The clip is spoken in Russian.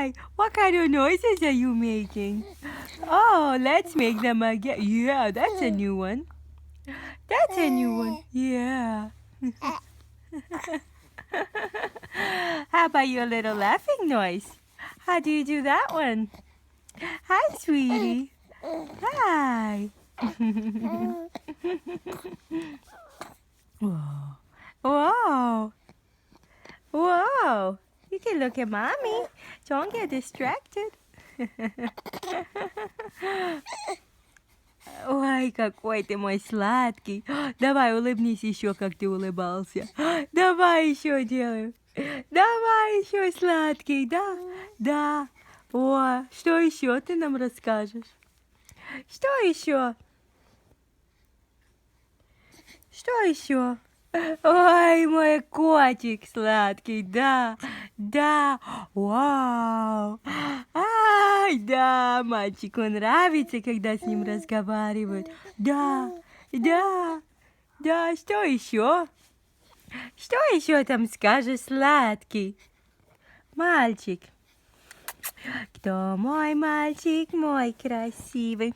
Hi, what kind of noises are you making? Oh, let's make them again. Yeah, that's a new one. That's a new one. Yeah. How about your little laughing noise? How do you do that one? Hi, sweetie. Hi. Whoa. Whoa. Whoa. You can look at mommy. Don't get distracted. Ой, какой ты мой сладкий. Давай, улыбнись еще, как ты улыбался. Давай еще делаем. Давай еще, сладкий, да? Да. О, что еще ты нам расскажешь? Что еще? Что еще? Ой, мой котик сладкий, да, да, вау. Ай, да, мальчику нравится, когда с ним разговаривают. Да, да, да, что еще? Что еще там скажешь, сладкий? Мальчик. Кто мой мальчик, мой красивый?